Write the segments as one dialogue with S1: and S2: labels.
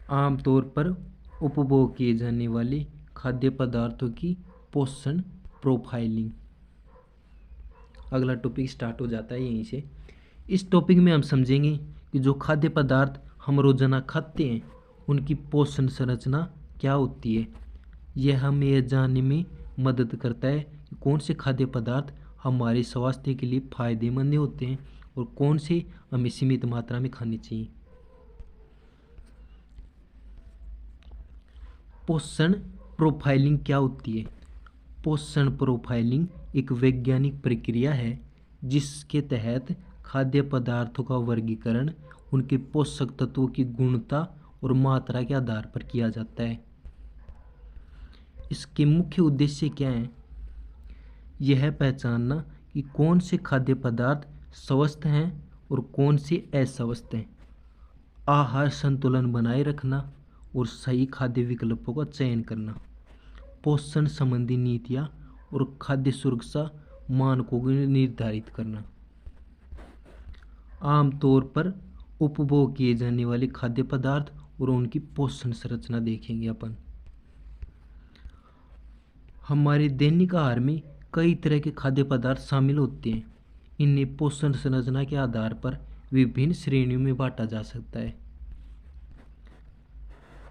S1: आमतौर पर उपभोग किए जाने वाले खाद्य पदार्थों की पोषण प्रोफाइलिंग। अगला टॉपिक स्टार्ट हो जाता है यहीं से। इस टॉपिक में हम समझेंगे कि जो खाद्य पदार्थ हम रोजाना खाते हैं उनकी पोषण संरचना क्या होती है। यह हमें यह जानने में मदद करता है कि कौन से खाद्य पदार्थ हमारे स्वास्थ्य के लिए फायदेमंद होते हैं और कौन से हमें सीमित मात्रा में खाने चाहिए। पोषण प्रोफाइलिंग क्या होती है? पोषण प्रोफाइलिंग एक वैज्ञानिक प्रक्रिया है जिसके तहत खाद्य पदार्थों का वर्गीकरण उनके पोषक तत्वों की गुणवत्ता और मात्रा के आधार पर किया जाता है। इसके मुख्य उद्देश्य क्या हैं? यह पहचानना कि कौन से खाद्य पदार्थ स्वस्थ हैं और कौन से अस्वस्थ हैं, आहार संतुलन बनाए रखना और सही खाद्य विकल्पों का चयन करना, पोषण संबंधी नीतियाँ और खाद्य सुरक्षा मानकों को निर्धारित करना। आमतौर पर उपभोग किए जाने वाले खाद्य पदार्थ और उनकी पोषण संरचना देखेंगे अपन। हमारे दैनिक आहार में कई तरह के खाद्य पदार्थ शामिल होते हैं। इन्हें पोषण संरचना के आधार पर विभिन्न श्रेणियों में बांटा जा सकता है।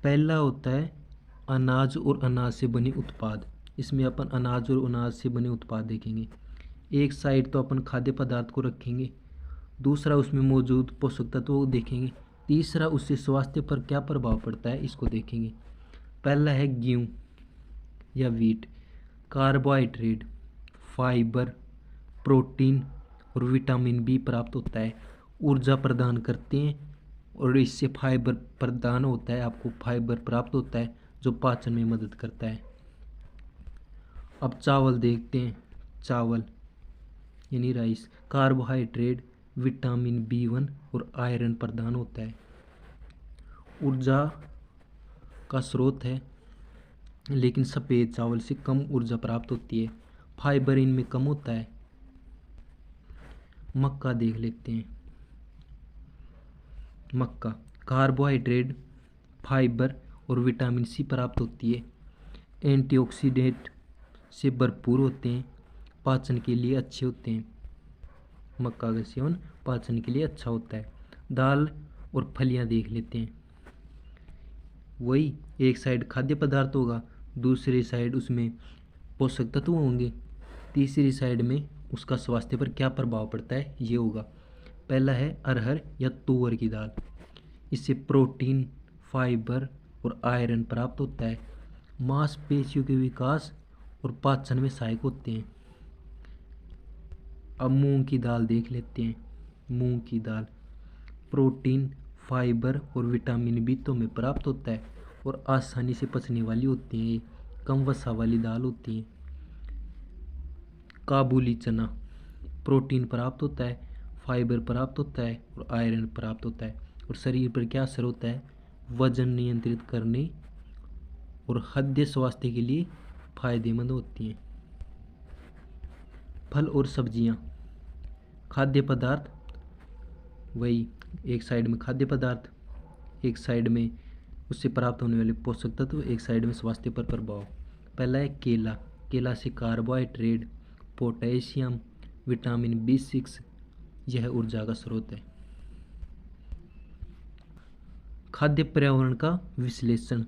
S1: पहला होता है अनाज और अनाज से बने उत्पाद। इसमें अपन अनाज और अनाज से बने उत्पाद देखेंगे। एक साइड तो अपन खाद्य पदार्थ को रखेंगे, दूसरा उसमें मौजूद पोषक तत्वों को देखेंगे, तीसरा उससे स्वास्थ्य पर क्या प्रभाव पड़ता है इसको देखेंगे। पहला है गेहूँ या व्हीट। कार्बोहाइड्रेट, फाइबर, प्रोटीन और विटामिन बी प्राप्त होता है, ऊर्जा प्रदान करते हैं और इससे फाइबर प्रदान होता है, आपको फाइबर प्राप्त होता है जो पाचन में मदद करता है। अब चावल देखते हैं। चावल यानी राइस, कार्बोहाइड्रेट, विटामिन बी1 और आयरन प्रदान होता है, ऊर्जा का स्रोत है, लेकिन सफ़ेद चावल से कम ऊर्जा प्राप्त होती है, फाइबर इनमें कम होता है। मक्का देख लेते हैं। मक्का कार्बोहाइड्रेट, फाइबर और विटामिन सी प्राप्त होती है, एंटीऑक्सीडेंट से भरपूर होते हैं, पाचन के लिए अच्छे होते हैं। मक्का का सेवन पाचन के लिए अच्छा होता है। दाल और फलियां देख लेते हैं। वही एक साइड खाद्य पदार्थ होगा, दूसरी साइड उसमें पोषक तत्व होंगे, तीसरी साइड में उसका स्वास्थ्य पर क्या प्रभाव पड़ता है ये होगा। पहला है अरहर या तुअर की दाल। इससे प्रोटीन, फाइबर और आयरन प्राप्त होता है, मांसपेशियों के विकास और पाचन में सहायक होते हैं। अब मूंग की दाल देख लेते हैं। मूंग की दाल प्रोटीन, फाइबर और विटामिन बी तो में प्राप्त होता है और आसानी से पचने वाली होती है, कम वसा वाली दाल होती है। काबुली चना प्रोटीन प्राप्त होता है, फाइबर प्राप्त होता है और आयरन प्राप्त होता है और शरीर पर क्या असर होता है, वजन नियंत्रित करने और हृदय स्वास्थ्य के लिए फायदेमंद होती हैं। फल और सब्जियां, खाद्य पदार्थ, वही एक साइड में खाद्य पदार्थ, एक साइड में उससे प्राप्त होने वाले पोषक तत्व, एक साइड में स्वास्थ्य पर प्रभाव। पहला है केला। केला से कार्बोहाइड्रेट, पोटेशियम, विटामिन B6, यह ऊर्जा का स्रोत है। खाद्य पर्यावरण का विश्लेषण,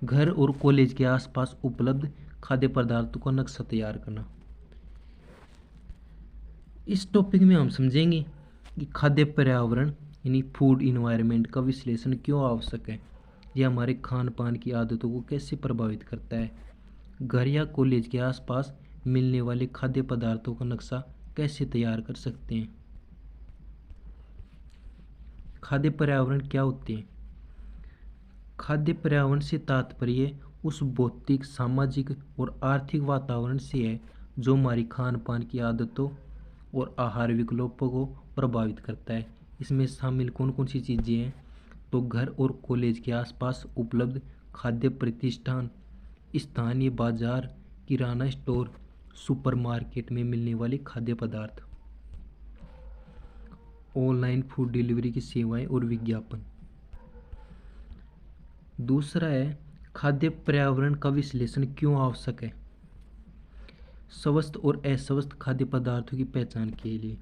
S1: घर और कॉलेज के आसपास उपलब्ध खाद्य पदार्थों का नक्शा तैयार करना। इस टॉपिक में हम समझेंगे कि खाद्य पर्यावरण यानी फूड इन्वायरमेंट का विश्लेषण क्यों आवश्यक है, यह हमारे खान पान की आदतों को कैसे प्रभावित करता है, घर या कॉलेज के आसपास मिलने वाले खाद्य पदार्थों का नक्शा कैसे तैयार कर सकते हैं। खाद्य पर्यावरण क्या होते हैं? खाद्य पर्यावरण से तात्पर्य उस भौतिक, सामाजिक और आर्थिक वातावरण से है जो हमारी खान पान की आदतों और आहार विकल्पों को प्रभावित करता है। इसमें शामिल कौन कौन सी चीज़ें हैं? तो घर और कॉलेज के आसपास उपलब्ध खाद्य प्रतिष्ठान, स्थानीय बाजार, किराना स्टोर, सुपरमार्केट में मिलने वाले खाद्य पदार्थ, ऑनलाइन फूड डिलीवरी की सेवाएं और विज्ञापन। दूसरा है खाद्य पर्यावरण का विश्लेषण क्यों आवश्यक है। स्वस्थ और अस्वस्थ खाद्य पदार्थों की पहचान के लिए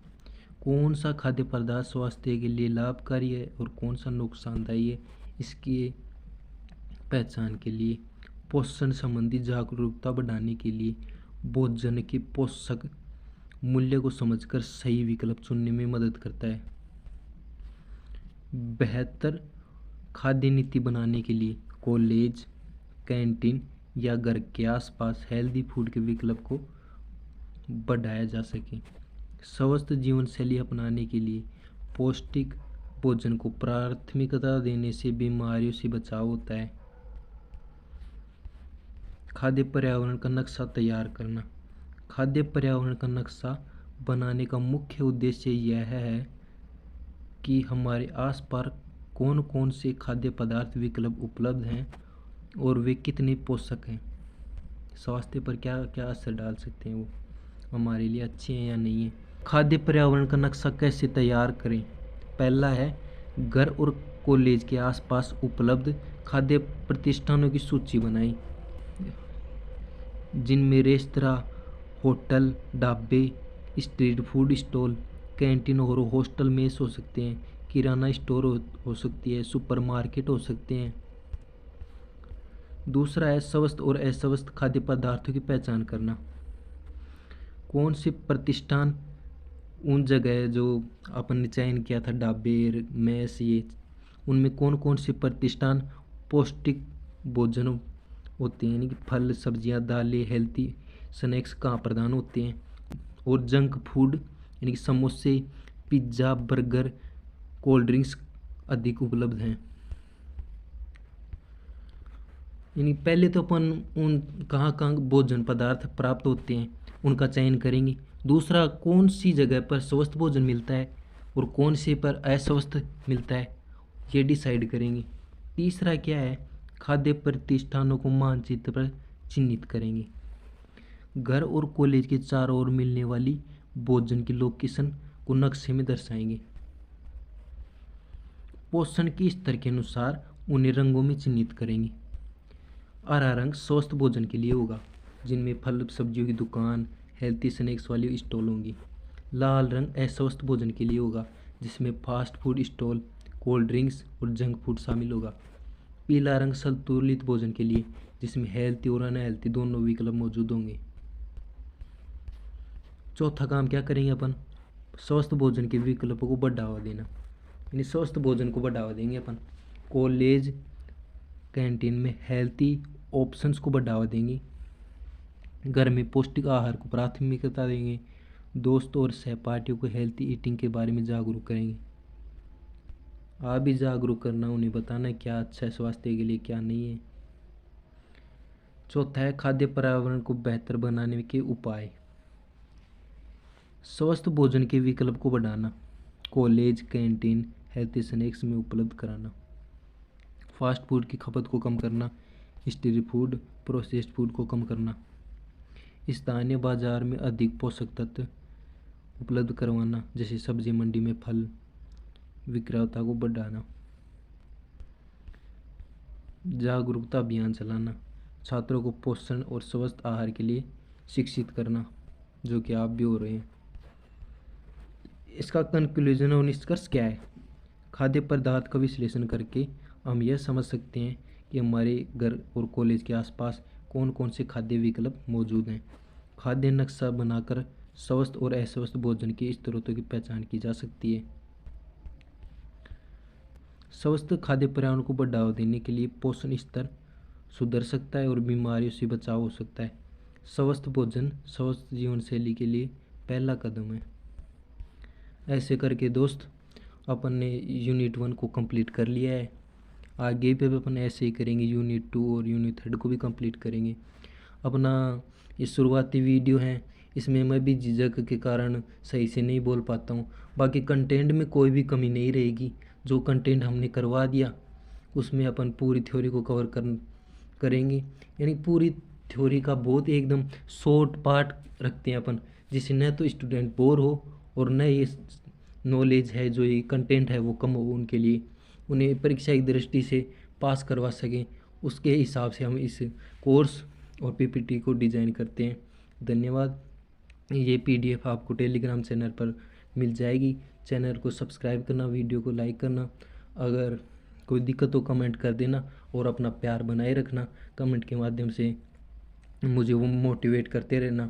S1: कौन सा खाद्य पदार्थ स्वास्थ्य के लिए लाभकारी है और कौन सा नुकसानदायी है, इसकी पहचान के लिए पोषण संबंधी जागरूकता बढ़ाने के लिए भोजन के पोषक मूल्य को समझकर सही विकल्प चुनने में मदद करता है। बेहतर खाद्य नीति बनाने के लिए कॉलेज, कैंटीन या घर के आसपास हेल्दी फूड के विकल्प को बढ़ाया जा सके। स्वस्थ जीवन शैली अपनाने के लिए पौष्टिक भोजन को प्राथमिकता देने से बीमारियों से बचाव होता है। खाद्य पर्यावरण का नक्शा तैयार करना। खाद्य पर्यावरण का नक्शा बनाने का मुख्य उद्देश्य यह है कि हमारे आसपास कौन कौन से खाद्य पदार्थ विकल्प उपलब्ध हैं और वे कितने पोषक हैं, स्वास्थ्य पर क्या क्या असर डाल सकते हैं, वो हमारे लिए अच्छे हैं या नहीं है। खाद्य पर्यावरण का नक्शा कैसे तैयार करें। पहला है घर और कॉलेज के आसपास उपलब्ध खाद्य प्रतिष्ठानों की सूची बनाएं, जिनमें रेस्तरां, होटल, ढाबे, स्ट्रीट फूड स्टॉल, कैंटीन और हॉस्टल मेस हो सकते हैं, किराना स्टोर हो सकती है, सुपरमार्केट हो सकते हैं। दूसरा है स्वस्थ और अस्वस्थ खाद्य पदार्थों की पहचान करना। कौन से प्रतिष्ठान उन जगह जो अपन ने चयन किया था, ढाबे, मेस, ये उनमें कौन कौन से प्रतिष्ठान पौष्टिक भोजन होते हैं, यानी कि फल, सब्जियां, दालें, हेल्थी स्नैक्स कहाँ प्रदान होते हैं, और जंक फूड यानी कि समोसे, पिज्ज़ा, बर्गर, कोल्ड ड्रिंक्स अधिक उपलब्ध हैं। यानी पहले तो अपन उन कहाँ कहाँ भोजन पदार्थ प्राप्त होते हैं उनका चयन करेंगे। दूसरा, कौन सी जगह पर स्वस्थ भोजन मिलता है और कौन से पर अस्वस्थ मिलता है, ये डिसाइड करेंगे। तीसरा क्या है, खाद्य प्रतिष्ठानों को मानचित्र पर चिन्हित करेंगे। घर और कॉलेज के चारों ओर मिलने वाली भोजन की लोकेशन को नक्शे में दर्शाएंगे। पोषण के स्तर के अनुसार उन्हें रंगों में चिन्हित करेंगे। हरा रंग स्वस्थ भोजन के लिए होगा, जिनमें फल सब्जियों की दुकान, हेल्थी स्नैक्स वाली स्टॉल होंगी। लाल रंग अस्वस्थ भोजन के लिए होगा, जिसमें fast food stall, cold drinks और जंक फूड शामिल होगा। पीला रंग संतुलित भोजन के लिए, जिसमें हेल्थी और अनहेल्थी दोनों विकल्प मौजूद होंगे। चौथा काम क्या करेंगे अपन, स्वस्थ भोजन के विकल्पों को बढ़ावा देना, यानी स्वस्थ भोजन को बढ़ावा देंगे अपन। कॉलेज, कैंटीन में हेल्थी ऑप्शंस को बढ़ावा देंगे। घर में पौष्टिक आहार को प्राथमिकता देंगे। दोस्तों और सहपाठियों को हेल्थी ईटिंग के बारे में जागरूक करेंगे। आप भी जागरूक करना, उन्हें बताना क्या अच्छा है स्वास्थ्य के लिए, क्या नहीं है। चौथा है खाद्य पर्यावरण को बेहतर बनाने के उपाय। स्वस्थ भोजन के विकल्प को बढ़ाना, कॉलेज, कैंटीन, हेल्थी स्नैक्स में उपलब्ध कराना, फास्ट फूड की खपत को कम करना, स्ट्रीट फूड, प्रोसेस्ड फूड को कम करना, स्थानीय बाजार में अधिक पोषक तत्व उपलब्ध करवाना, जैसे सब्जी मंडी में फल विक्रेता को बढ़ाना, जागरूकता अभियान चलाना, छात्रों को पोषण और स्वस्थ आहार के लिए शिक्षित करना, जो कि आप भी हो रहे हैं। इसका कंक्लूजन और निष्कर्ष क्या है। खाद्य पदार्थ का विश्लेषण करके हम यह समझ सकते हैं कि हमारे घर और कॉलेज के आसपास कौन कौन से खाद्य विकल्प मौजूद हैं। खाद्य नक्शा बनाकर स्वस्थ और अस्वस्थ भोजन के स्रोतों की पहचान की जा सकती है। स्वस्थ खाद्य पर्यावरण को बढ़ावा देने के लिए पोषण स्तर सुधर सकता है और बीमारियों से बचाव हो सकता है। स्वस्थ भोजन स्वस्थ जीवन शैली के लिए पहला कदम है। ऐसे करके दोस्त अपन ने यूनिट 1 को कंप्लीट कर लिया है। आगे पे भी अपन ऐसे ही करेंगे, यूनिट 2 और यूनिट 3 को भी कंप्लीट करेंगे। अपना ये शुरुआती वीडियो है, इसमें मैं भी झिझक के कारण सही से नहीं बोल पाता हूँ। बाकी कंटेंट में कोई भी कमी नहीं रहेगी। जो कंटेंट हमने करवा दिया उसमें अपन पूरी थ्योरी को कवर करेंगे, यानी पूरी थ्योरी का बहुत एकदम शॉर्ट पार्ट रखते हैं अपन, जिससे न तो स्टूडेंट बोर हो और न ये नॉलेज है जो ये कंटेंट है वो कम हो उनके लिए। उन्हें परीक्षा की दृष्टि से पास करवा सकें, उसके हिसाब से हम इस कोर्स और पीपीटी को डिज़ाइन करते हैं। धन्यवाद। ये पीडीएफ आपको टेलीग्राम चैनल पर मिल जाएगी। चैनल को सब्सक्राइब करना, वीडियो को लाइक करना, अगर कोई दिक्कत हो कमेंट कर देना और अपना प्यार बनाए रखना। कमेंट के माध्यम से मुझे वो मोटिवेट करते रहना।